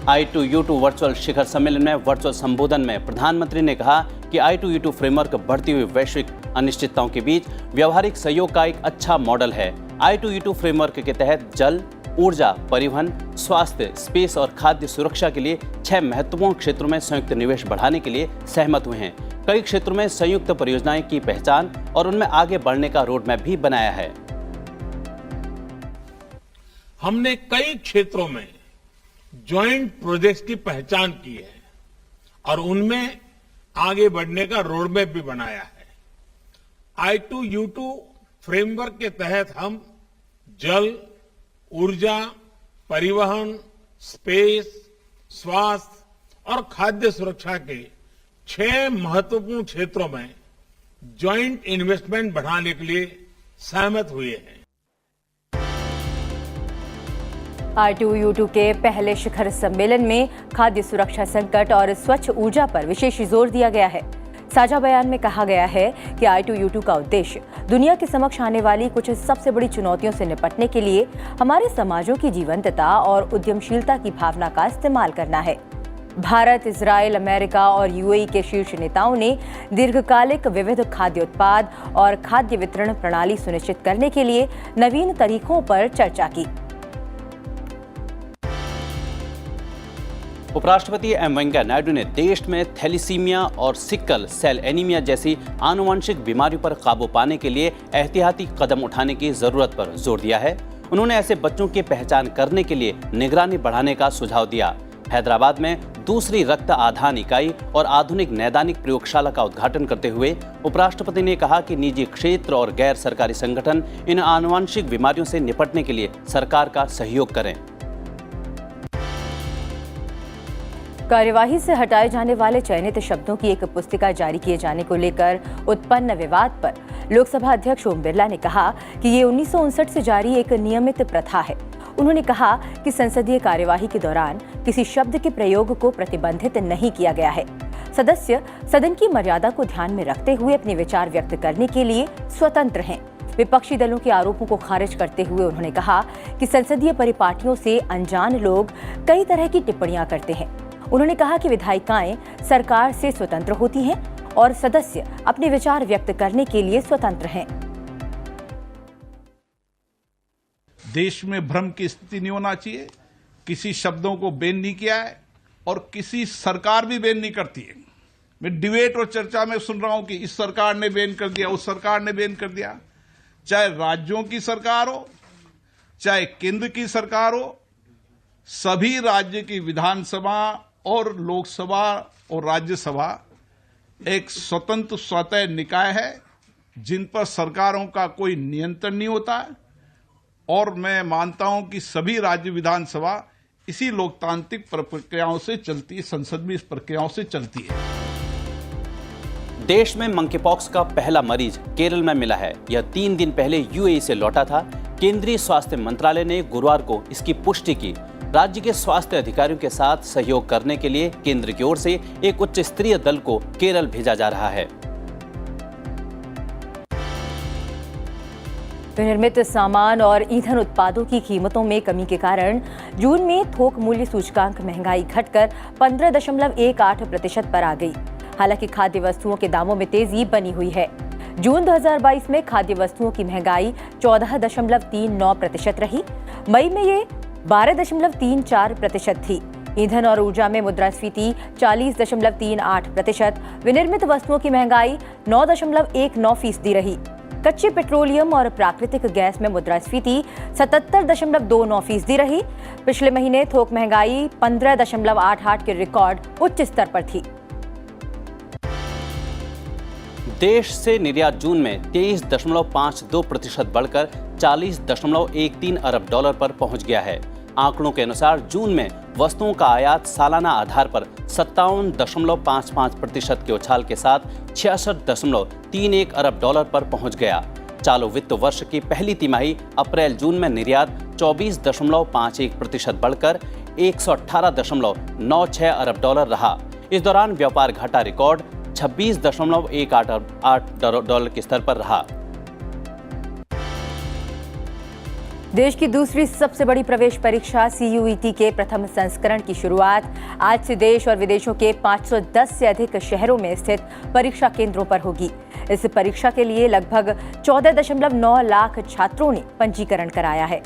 I2U2 virtual शिखर सम्मेलन में virtual संबोधन में प्रधानमंत्री ने कहा कि I2U2 फ्रेमवर्क बढ़ती हुई वैश्विक अनिश्चितताओं के बीच व्यावहारिक सहयोग का एक अच्छा मॉडल है। I2U2 फ्रेमवर्क के तहत जल, ऊर्जा, परिवहन, स्वास्थ्य, स्पेस और खाद्य सुरक्षा के लिए 6 महत्वपूर्ण क्षेत्रों में संयुक्त निवेश बढ़ाने के लिए सहमत हुए हैं। कई क्षेत्रों में संयुक्त परियोजनाएं की पहचान और उनमें आगे बढ़ने का रोडमैप भी बनाया है। हमने कई क्षेत्रों में ज्वाइंट प्रोजेक्ट्स की पहचान की है और उनमें आगे बढ़ने का रोडमैप भी बनाया है। I2U2 फ्रेमवर्क के तहत हम जल, ऊर्जा, परिवहन, स्पेस, स्वास्थ्य और खाद्य सुरक्षा के 6 महत्वपूर्ण क्षेत्रों में ज्वाइंट इन्वेस्टमेंट बढ़ाने के लिए सहमत हुए हैं। I2U2 के पहले शिखर सम्मेलन में खाद्य सुरक्षा संकट और स्वच्छ ऊर्जा पर विशेष जोर दिया गया है। साझा बयान में कहा गया है कि I2U2 का उद्देश्य दुनिया के समक्ष आने वाली कुछ सबसे बड़ी चुनौतियों से निपटने के लिए हमारे समाजों की जीवंतता और उद्यमशीलता की भावना का इस्तेमाल करना है। भारत, इजराइल, अमेरिका और UAE के शीर्ष नेताओं ने दीर्घकालिक विविध खाद्य उत्पाद और खाद्य वितरण प्रणाली सुनिश्चित करने के लिए नवीन तरीकों पर चर्चा की। उपराष्ट्रपति एम वेंकैया नायडू ने देश में थैलीसीमिया और सिकल सेल एनीमिया जैसी आनुवंशिक बीमारियों पर काबू पाने के लिए एहतियाती कदम उठाने की जरूरत पर जोर दिया है। उन्होंने ऐसे बच्चों की पहचान करने के लिए निगरानी बढ़ाने का सुझाव दिया। हैदराबाद में दूसरी रक्त आधान इकाई और आधुनिक नैदानिक प्रयोगशाला का उद्घाटन करते हुए उपराष्ट्रपति ने कहा कि निजी क्षेत्र और गैर सरकारी संगठन इन आनुवंशिक बीमारियों से निपटने के लिए सरकार का सहयोग करें। कार्यवाही से हटाए जाने वाले चयनित शब्दों की एक पुस्तिका जारी किए जाने को लेकर उत्पन्न विवाद पर लोकसभा अध्यक्ष ओम बिरला ने कहा कि ये 1959 से जारी एक नियमित प्रथा है। उन्होंने कहा कि संसदीय कार्यवाही के दौरान किसी शब्द के प्रयोग को प्रतिबंधित नहीं किया गया है। सदस्य सदन की मर्यादा को ध्यान में रखते हुए अपने विचार व्यक्त करने के लिए स्वतंत्र हैं। विपक्षी दलों के आरोपों को खारिज करते हुए उन्होंने कहा कि संसदीय परिपाटियों से अनजान लोग कई तरह की टिप्पणियां करते हैं। उन्होंने कहा कि विधायिकाएं सरकार से स्वतंत्र होती हैं और सदस्य अपने विचार व्यक्त करने के लिए स्वतंत्र हैं। देश में भ्रम की स्थिति नहीं होना चाहिए। किसी शब्दों को बैन नहीं किया है और किसी सरकार भी बैन नहीं करती है। मैं डिबेट और चर्चा में सुन रहा हूं कि इस सरकार ने बैन कर दिया, उस सरकार ने बैन कर दिया। चाहे राज्यों की सरकार हो, चाहे केंद्र की सरकार हो, सभी राज्य की विधानसभा और लोकसभा और राज्यसभा एक स्वतंत्र स्वतः निकाय है जिन पर सरकारों का कोई नियंत्रण नहीं होता है। और मैं मानता हूं कि सभी राज्य विधानसभा इसी लोकतांत्रिक प्रक्रियाओं से चलती है, संसद में इस प्रक्रियाओं से चलती है। देश में मंकीपॉक्स का पहला मरीज केरल में मिला है। यह 3 दिन पहले UAE से लौटा था। केंद्रीय स्वास्थ्य मंत्रालय ने गुरुवार को इसकी पुष्टि की। राज्य के स्वास्थ्य अधिकारियों के साथ सहयोग करने के लिए केंद्र की ओर से एक उच्च स्तरीय दल को केरल भेजा जा रहा है। विनिर्मित सामान और ईंधन उत्पादों की कीमतों में कमी के कारण जून में थोक मूल्य सूचकांक महंगाई घटकर 15.18% पर आ गई। हालांकि खाद्य वस्तुओं के दामों में तेजी बनी हुई है। जून 2022 में खाद्य वस्तुओं की महंगाई 14.39% रही। मई में ये 12.34% थी। ईंधन और ऊर्जा में मुद्रास्फीति 40.38%, विनिर्मित वस्तुओं की महंगाई 9.19% रही। कच्चे पेट्रोलियम और प्राकृतिक गैस में मुद्रास्फीति 77.29% रही। पिछले महीने थोक महंगाई 15.88 के रिकॉर्ड उच्च स्तर पर थी। देश से निर्यात जून में 23.52% बढ़कर 40.13 अरब डॉलर पर पहुंच गया है। आंकड़ों के अनुसार जून में वस्तुओं का आयात सालाना आधार पर 57.55% के उछाल के साथ 66.31 अरब डॉलर पर पहुंच गया। चालू वित्त वर्ष की पहली तिमाही अप्रैल जून में निर्यात 24.51% बढ़कर 118.96 अरब डॉलर रहा। इस दौरान व्यापार घाटा रिकॉर्ड 26.18 डॉलर के स्तर पर रहा। देश की दूसरी सबसे बड़ी प्रवेश परीक्षा CUET के प्रथम संस्करण की शुरुआत आज से देश और विदेशों के 510 से अधिक शहरों में स्थित परीक्षा केंद्रों पर होगी। इस परीक्षा के लिए लगभग 14.9 लाख छात्रों ने पंजीकरण कराया है।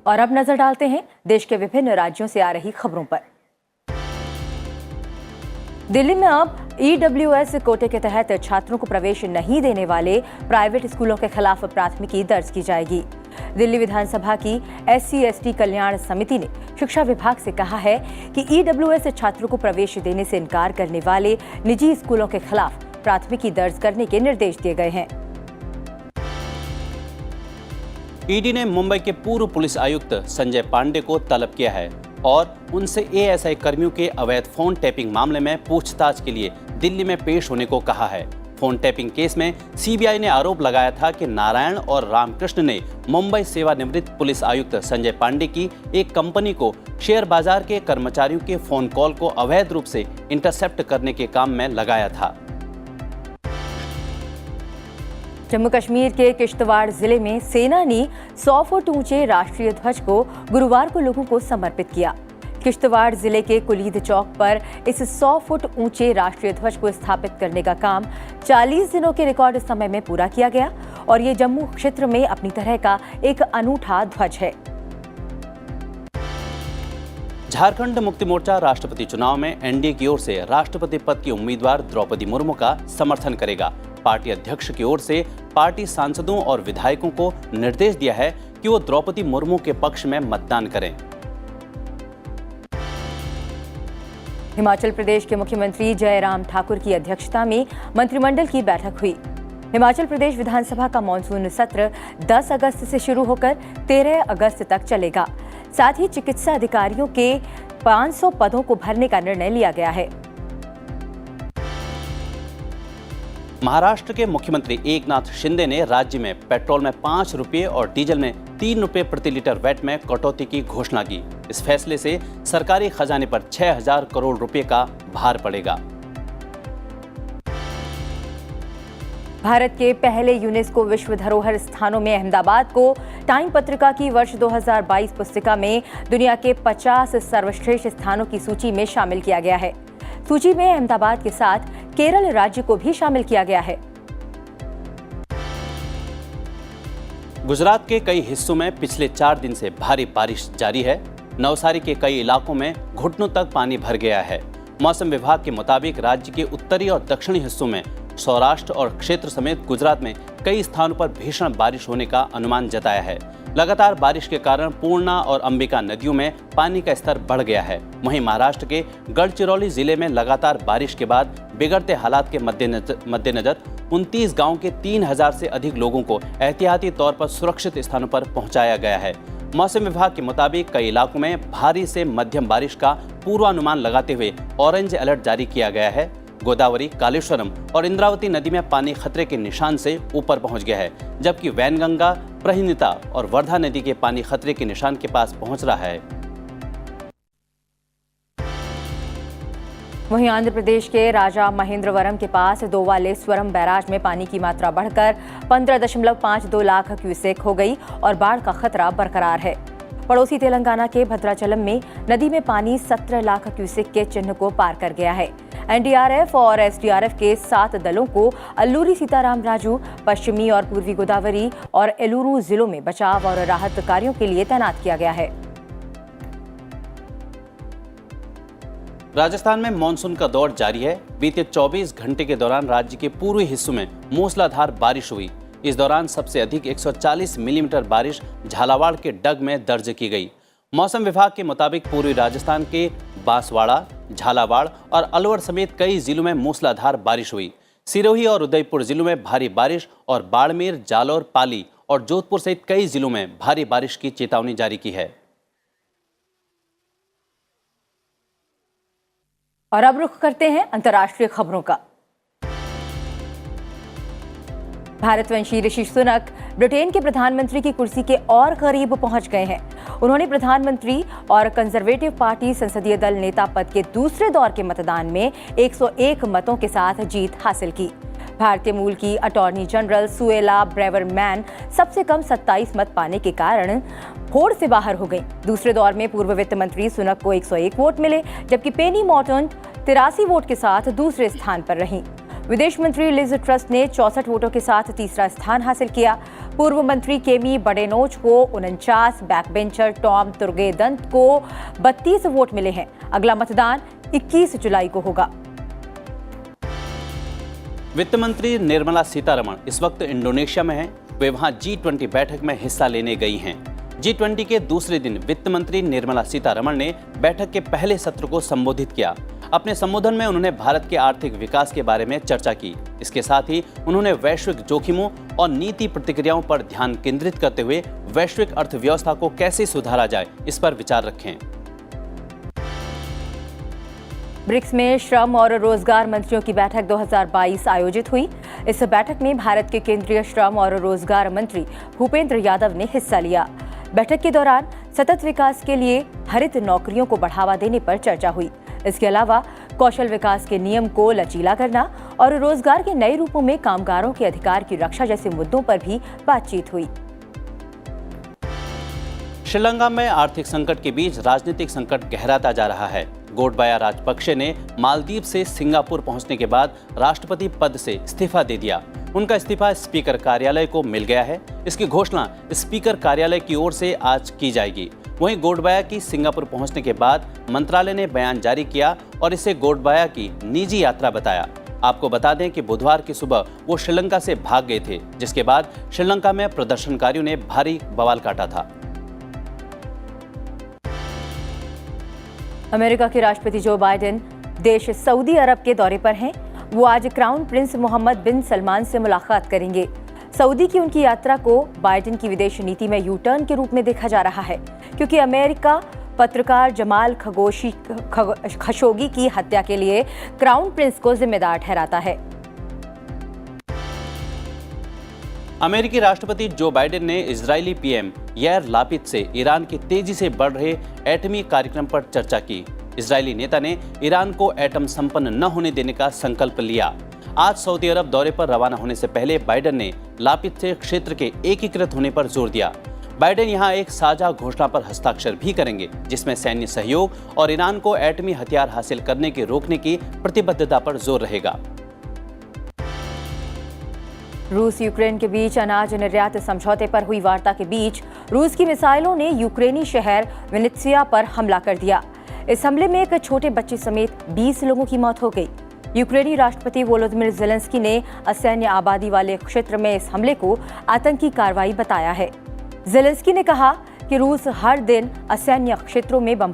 और अब नजर डालते हैं देश के विभिन्न राज्यों से आ रही खबरों पर। दिल्ली में अब EWS कोटे के तहत छात्रों को प्रवेश नहीं देने वाले प्राइवेट स्कूलों के खिलाफ प्राथमिकी दर्ज की जाएगी। दिल्ली विधानसभा की SC/ST कल्याण समिति ने शिक्षा विभाग से कहा है कि EWS छात्रों को प्रवेश देने से इनकार करने वाले निजी स्कूलों के खिलाफ प्राथमिकी दर्ज करने के निर्देश दिए गए हैं। ईडी ने मुंबई के पूर्व पुलिस आयुक्त संजय पांडे को तलब किया है और उनसे ASI कर्मियों के अवैध फोन टैपिंग मामले में पूछताछ के लिए दिल्ली में पेश होने को कहा है। फोन टैपिंग केस में CBI ने आरोप लगाया था कि नारायण और रामकृष्ण ने मुंबई सेवानिवृत्त पुलिस आयुक्त संजय पांडे की एक कंपनी को शेयर बाजार के कर्मचारियों के फोन कॉल को अवैध रूप से इंटरसेप्ट करने के काम में लगाया था। जम्मू कश्मीर के किश्तवाड़ जिले में सेना ने 100 फुट ऊंचे राष्ट्रीय ध्वज को गुरुवार को लोगों को समर्पित किया। किश्तवाड़ जिले के कुलीद चौक पर इस 100 फुट ऊंचे राष्ट्रीय ध्वज को स्थापित करने का काम 40 दिनों के रिकॉर्ड समय में पूरा किया गया और ये जम्मू क्षेत्र में अपनी तरह का एक अनूठा ध्वज है। झारखंड मुक्ति मोर्चा राष्ट्रपति चुनाव में NDA की ओर से राष्ट्रपति पद की उम्मीदवार द्रौपदी मुर्मू का समर्थन करेगा। पार्टी अध्यक्ष की ओर से पार्टी सांसदों और विधायकों को निर्देश दिया है कि वो द्रौपदी मुर्मू के पक्ष में मतदान करें। हिमाचल प्रदेश के मुख्यमंत्री जयराम ठाकुर की अध्यक्षता में मंत्रिमंडल की बैठक हुई। हिमाचल प्रदेश विधानसभा का मॉनसून सत्र 10 अगस्त से शुरू होकर 13 अगस्त तक चलेगा। साथ ही चिकित्सा अधिकारियों के 500 पदों को भरने का निर्णय लिया गया है। महाराष्ट्र के मुख्यमंत्री एकनाथ शिंदे ने राज्य में पेट्रोल में 5 रुपये और डीजल में 3 रुपये प्रति लीटर वैट में कटौती की घोषणा की। इस फैसले से सरकारी खजाने पर 6,000 करोड़ रुपए का भार पड़ेगा। भारत के पहले यूनेस्को विश्व धरोहर स्थानों में अहमदाबाद को टाइम पत्रिका की वर्ष 2022 पुस्तिका में दुनिया के 50 सर्वश्रेष्ठ स्थानों की सूची में शामिल किया गया है। सूची में अहमदाबाद के साथ केरल राज्य को भी शामिल किया गया है। गुजरात के कई हिस्सों में पिछले 4 दिन से भारी बारिश जारी है। नवसारी के कई इलाकों में घुटनों तक पानी भर गया है। मौसम विभाग के मुताबिक राज्य के उत्तरी और दक्षिणी हिस्सों में, सौराष्ट्र और क्षेत्र समेत गुजरात में कई स्थानों पर भीषण बारिश होने का अनुमान जताया है। लगातार बारिश के कारण पूर्णा और अंबिका नदियों में पानी का स्तर बढ़ गया है। वहीं महाराष्ट्र के गढ़चिरौली जिले में लगातार बारिश के बाद बिगड़ते हालात के मद्देनजर 29 गांव के 3,000 से अधिक लोगों को एहतियाती तौर पर सुरक्षित स्थानों पर पहुंचाया गया है। मौसम विभाग के मुताबिक कई इलाकों में भारी से मध्यम बारिश का पूर्वानुमान लगाते हुए ऑरेंज अलर्ट जारी किया गया है। गोदावरी, कालेश्वरम और इंद्रावती नदी में पानी खतरे के निशान से ऊपर पहुंच गया है, जबकि वैनगंगा, प्रहिनिता और वर्धा नदी के पानी खतरे के निशान के पास पहुंच रहा है। वहीं आंध्र प्रदेश के राजा महेंद्रवरम के पास दोवालेश्वरम बैराज में पानी की मात्रा बढ़कर 15.52 लाख क्यूसेक हो गई और बाढ़ का खतरा बरकरार है। पड़ोसी तेलंगाना के भद्राचलम में नदी में पानी 17 लाख क्यूसेक के चिन्ह को पार कर गया है। NDRF और SDRF के 7 दलों को अल्लूरी सीताराम राजू, पश्चिमी और पूर्वी गोदावरी और एलुरू जिलों में बचाव और राहत कार्यों के लिए तैनात किया गया है। राजस्थान में मानसून का दौर जारी है। बीते 24 घंटे के दौरान राज्य के पूर्वी हिस्सों में मूसलाधार बारिश हुई। इस दौरान सबसे अधिक 140 मिलीमीटर बारिश झालावाड़ के डग में दर्ज की गई। मौसम विभाग के मुताबिक पूर्वी राजस्थान के बांसवाड़ा, झालावाड़ और अलवर समेत कई जिलों में मूसलाधार बारिश हुई। सिरोही और उदयपुर जिलों में भारी बारिश और बाड़मेर, जालौर, पाली और जोधपुर सहित कई जिलों में भारी बारिश की चेतावनी जारी की है। और अब रुख करते हैं अंतर्राष्ट्रीय खबरों का। भारतवंशी ऋषि सुनक ब्रिटेन के प्रधानमंत्री की कुर्सी के और करीब पहुंच गए हैं। उन्होंने प्रधानमंत्री और कंजर्वेटिव पार्टी संसदीय दल नेता पद के दूसरे दौर के मतदान में 101 मतों के साथ जीत हासिल की। भारतीय मूल की अटॉर्नी जनरल सुएला ब्रेवरमैन सबसे कम 27 मत पाने के कारण होड़ से बाहर हो गई। दूसरे दौर में पूर्व वित्त मंत्री सुनक को 101 वोट मिले, जबकि पेनी मॉर्टन 83 वोट के साथ दूसरे स्थान पर रहीं। विदेश मंत्री लिज ट्रस ने 64 वोटों के साथ तीसरा स्थान हासिल किया। पूर्व मंत्री केमी बडेनोच को 49, बैकबेंचर टॉम तुर्गेदंत को 32 वोट मिले हैं। अगला मतदान 21 जुलाई को होगा। वित्त मंत्री निर्मला सीतारमण इस वक्त इंडोनेशिया में हैं। वे वहां G20 बैठक में हिस्सा लेने गई हैं। G20 के दूसरे दिन वित्त मंत्री निर्मला सीतारमण ने बैठक के पहले सत्र को संबोधित किया। अपने संबोधन में उन्होंने भारत के आर्थिक विकास के बारे में चर्चा की। इसके साथ ही उन्होंने वैश्विक जोखिमों और नीति प्रतिक्रियाओं पर ध्यान केंद्रित करते हुए वैश्विक अर्थव्यवस्था को कैसे सुधारा जाए, इस पर विचार रखें। ब्रिक्स में श्रम और रोजगार मंत्रियों की बैठक 2022 आयोजित हुई। इस बैठक में भारत के केंद्रीय श्रम और रोजगार मंत्री भूपेंद्र यादव ने हिस्सा लिया। बैठक के दौरान सतत विकास के लिए हरित नौकरियों को बढ़ावा देने पर चर्चा हुई। इसके अलावा कौशल विकास के नियम को लचीला करना और रोजगार के नए रूपों में कामगारों के अधिकार की रक्षा जैसे मुद्दों पर भी बातचीत हुई। श्रीलंका में आर्थिक संकट के बीच राजनीतिक संकट गहराता जा रहा है। गोटबाया राजपक्षे ने मालदीव से सिंगापुर पहुंचने के बाद राष्ट्रपति पद से इस्तीफा दे दिया। उनका इस्तीफा स्पीकर कार्यालय को मिल गया है। इसकी घोषणा स्पीकर कार्यालय की ओर से आज की जाएगी। वहीं गोटबाया की सिंगापुर पहुंचने के बाद मंत्रालय ने बयान जारी किया और इसे गोटबाया की निजी यात्रा बताया। आपको बता दें कि बुधवार की सुबह वो श्रीलंका से भाग गए थे, जिसके बाद श्रीलंका में प्रदर्शनकारियों ने भारी बवाल काटा था। अमेरिका के राष्ट्रपति जो बाइडेन देश सऊदी अरब के दौरे पर हैं। वो आज क्राउन प्रिंस मोहम्मद बिन सलमान से मुलाकात करेंगे। सऊदी की उनकी यात्रा को बाइडेन की विदेश नीति में यू टर्न के रूप में देखा जा रहा है, क्योंकि अमेरिका पत्रकार जमाल खशोगी की हत्या के लिए क्राउन प्रिंस को जिम्मेदार ठहराता है। अमेरिकी राष्ट्रपति जो बाइडेन ने इजरायली पीएम यार लापिद से ईरान के तेजी से बढ़ रहे एटमी कार्यक्रम पर चर्चा की। इजरायली नेता ने ईरान को एटम संपन्न न होने देने का संकल्प लिया। आज सऊदी अरब दौरे पर रवाना होने से पहले बाइडेन ने लापिद से क्षेत्र के एकीकृत होने पर जोर दिया। बाइडेन यहां एक साझा घोषणा पर हस्ताक्षर भी करेंगे, जिसमें सैन्य सहयोग और ईरान को एटमी हथियार हासिल करने के रोकने की प्रतिबद्धता पर जोर रहेगा। रूस यूक्रेन के बीच अनाज निर्यात समझौते पर हुई वार्ता के बीच रूस की मिसाइलों ने यूक्रेनी शहर विनित्सिया पर हमला कर दिया। इस हमले में एक छोटे बच्चे समेत 20 लोगों की मौत हो गई। यूक्रेनी राष्ट्रपति वोलोदिमिर ज़ेलेंस्की ने असैन्य आबादी वाले क्षेत्र में इस हमले को आतंकी कार्रवाई बताया है। ज़ेलेंस्की ने कहा कि रूस हर दिन असैन्य क्षेत्रों में बमबारी